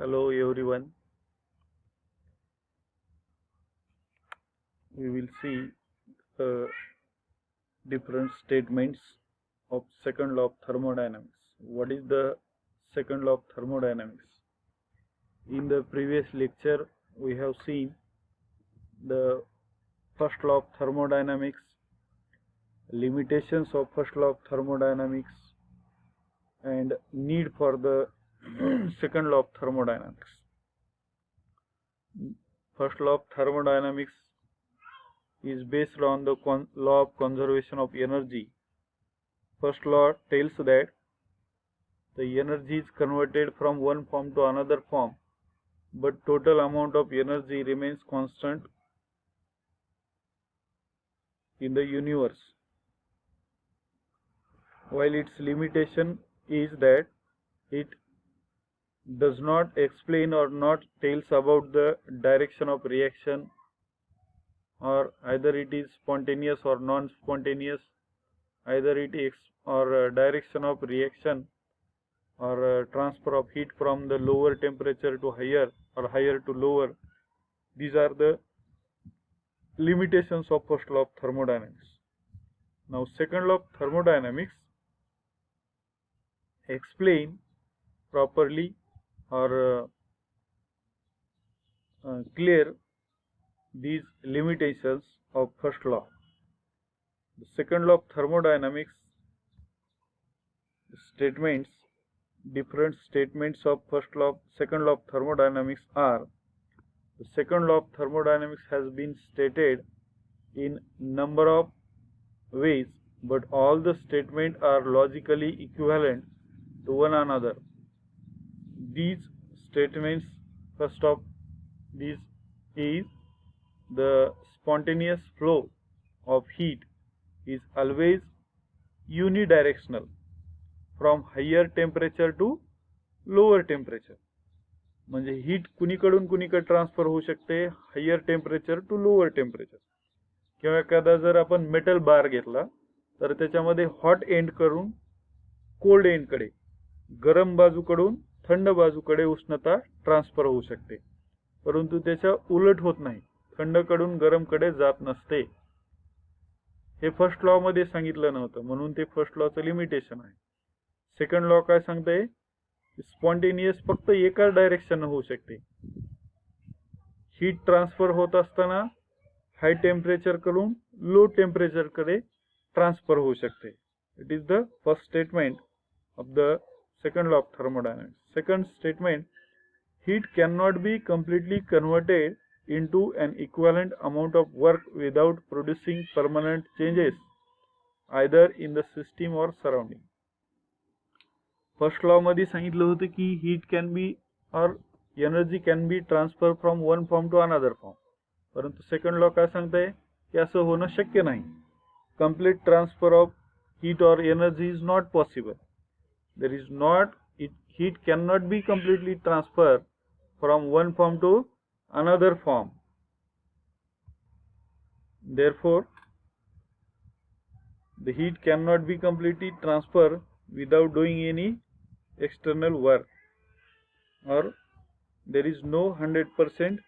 Hello everyone. We will see different statements of second law of thermodynamics. What is the second law of thermodynamics? In the previous lecture, we have seen the first law of thermodynamics, limitations of first law of thermodynamics, and need for the second law of thermodynamics. First law of thermodynamics is based on the law of conservation of energy. First law tells that the energy is converted from one form to another form, but total amount of energy remains constant in the universe. While its limitation is that it does not explain or not tells about the direction of reaction, or either it is spontaneous or non-spontaneous, either it is or direction of reaction or transfer of heat from the lower temperature to higher or higher to lower. These are the limitations of first law of thermodynamics. Now second law of thermodynamics explain properly or clear these limitations of first law. The second law of thermodynamics statements, different statements of second law of thermodynamics are: the second law of thermodynamics has been stated in number of ways, but all the statements are logically equivalent to one another. These statements, first of these is the spontaneous flow of heat is always unidirectional from higher temperature to lower temperature. म्हणजे heat कुणीकडून कुणीकडे transfer होऊ शकते, higher temperature to lower temperature. किंवा एखादा जर आपण metal bar घेतला तर त्याच्यामध्ये हॉट एंड करून कोल्ड एंड कडे, गरम बाजूकडून थंड बाजूकडे उष्णता ट्रान्सफर होऊ शकते, परंतु त्याच्या उलट होत नाही, थंड कडून गरम कडे जात नसते. हे फर्स्ट लॉ मध्ये सांगितलं नव्हतं, म्हणून ते फर्स्ट लॉचं लिमिटेशन आहे. सेकंड लॉ काय सांगते? स्पॉन्टेनियस फक्त एकाच डायरेक्शन होऊ शकते. हीट ट्रान्सफर होत असताना हाय टेम्परेचर कडून लो टेम्परेचर कडे ट्रान्सफर होऊ शकते. It is the first statement of the second law of thermodynamics. Second statement, heat cannot be completely converted into an equivalent amount of work without producing permanent changes either in the system or surrounding. First law मध्ये सांगितलं होतं की heat can be or energy can be transferred from one form to another form, परंतु second law काय सांगते की असं होणं शक्य नाही. Complete transfer of heat or energy is not possible. There is not, heat cannot be completely transferred from one form to another form. Therefore, the heat cannot be completely transferred without doing any external work, or there is no 100%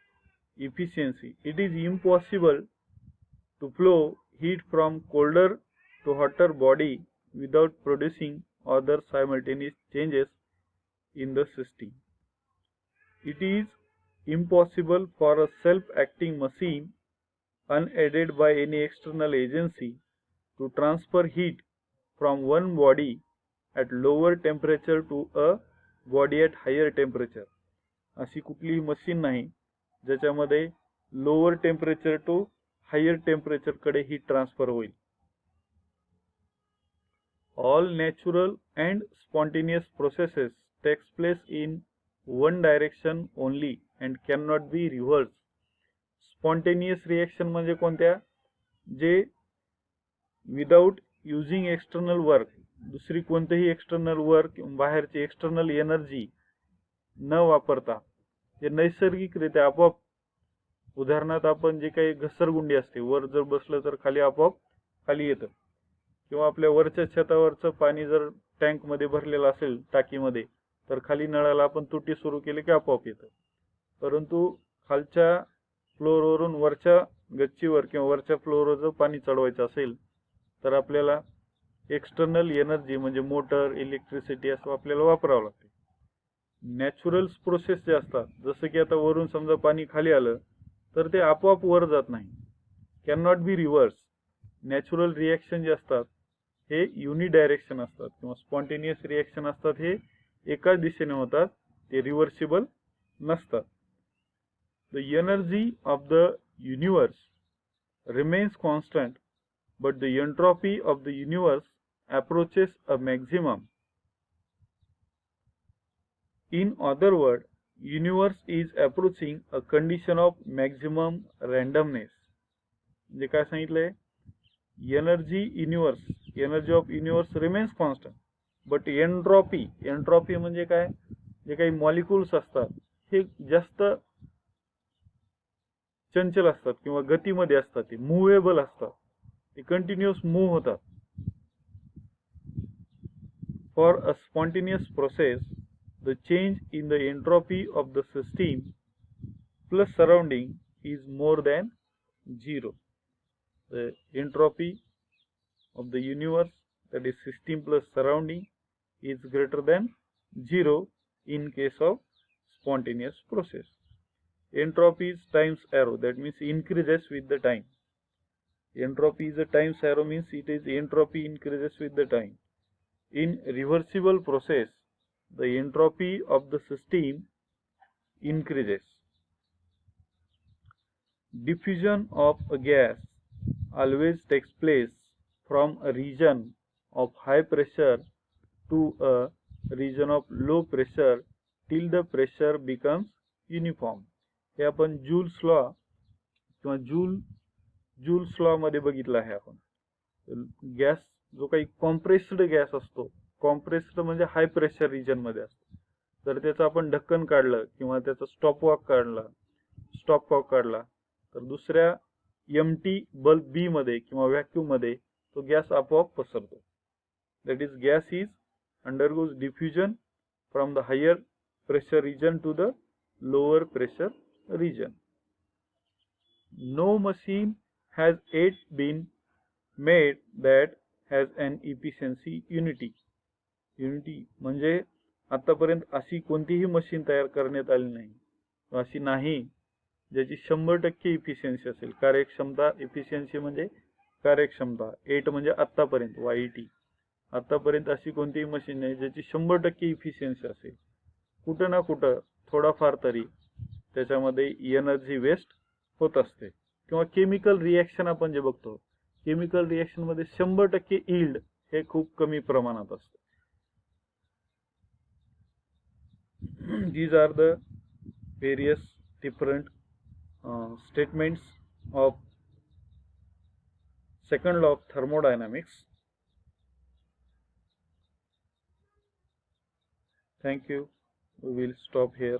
efficiency. It is impossible to flow heat from colder to hotter body without producing other simultaneous changes in the system. It is impossible for a self-acting machine, unaided by any external agency, to transfer heat from one body at lower temperature to a body at higher temperature. अशी कुठलीही machine नाही ज्याच्यामध्ये lower temperature to higher temperature कडे heat transfer होईल. All natural and spontaneous processes takes place in one direction only and cannot be reversed. Spontaneous reaction म्हणजे कोणत्या? जे without using external work, दुसरी कोणतेही एक्सटर्नल वर्क, बाहेरची external energy न वापरता, जे नैसर्गिकरित्या आपोआप, उदाहरणार्थ आपण जे काही घसरगुंडी असते, वर जर बसलं तर खाली आपोआप खाली येतं, किंवा आपल्या वरच्या छतावरचं पाणी जर टँक मध्ये भरलेलं असेल टाकीमध्ये तर खाली नळाला आपण तुटी सुरू केली की आपोआप येतं. परंतु खालच्या फ्लोअरवरून वरच्या गच्चीवर किंवा वरच्या फ्लोअरवर जर पाणी चढवायचं असेल तर आपल्याला एक्सटर्नल एनर्जी म्हणजे मोटर, इलेक्ट्रिसिटी असं आपल्याला वापरावं लागते. नॅचरल प्रोसेस जे असतात, जसं की आता वरून समजा पाणी खाली आलं तर ते आपोआप वर जात नाही, can not be reverse. Natural reaction जे असतात हे युनिडायरेक्शन असतात किंवा स्पॉन्टेनियस रिॲक्शन असतात, हे एकाच दिशेने होतात, ते रिव्हर्सिबल नसतात. The energy of the universe remains constant, but the entropy of the universe approaches a maximum. In other words, universe is approaching a condition of maximum randomness. म्हणजे काय सांगितलंय? energy of universe remains constant, but entropy म्हणजे काय? जे काही molecules असतात हे जास्त चंचल असतात किंवा गतीमध्ये असतात, ते मूवेबल असतात, ते कंटिन्युअस मूव्ह होतात. For a spontaneous process the change in the entropy of the system plus surrounding is more than 0. The entropy of the universe, that is system plus surrounding, is greater than 0 in case of spontaneous process. Entropy is times arrow, that means increases with the time. Entropy is a times arrow, means it is entropy increases with the time. In reversible process, the entropy of the system increases. Diffusion of a gas always takes place from a region of high pressure to a region of low pressure till the pressure becomes uniform. हे आपण joules law किंवा joules law मध्ये बघितलं आहे आपण. Gas जो काही compressed gas असतो, compressed म्हणजे हाय प्रेशर रिजन मध्ये असतो, जर त्याचं आपण ढक्कन काढलं किंवा त्याचा स्टॉपकॉक काढला तर दुसऱ्या एम्प्टी बल्ब बी मध्ये किंवा व्हॅक्यूम मध्ये तो गॅस आपोआप पसरतो. That is gas is undergoes diffusion from the higher pressure region to the lower pressure region. No machine has yet been made that has an efficiency unity. म्हणजे आतापर्यंत अशी कोणतीही मशीन तयार करण्यात आली नाही, अशी नाही ज्याची 100% इफिशियन्सी असेल. कार्यक्षमता, इफिशियन्सी म्हणजे कार्यक्षमता, 8 म्हणजे आतापर्यंत, YET, आतापर्यंत अशी कोणतीही मशीन नाही ज्याची 100% इफिशियन्सी असेल. कुठं ना कुठं थोडाफार तरी त्याच्यामध्ये एनर्जी वेस्ट होत असते. किंवा केमिकल रिॲक्शन आपण जे बघतो, केमिकल रिॲक्शन मध्ये 100% यील्ड हे खूप कमी प्रमाणात असते. These are the various different statements of second law of thermodynamics. Thank you. We will stop here.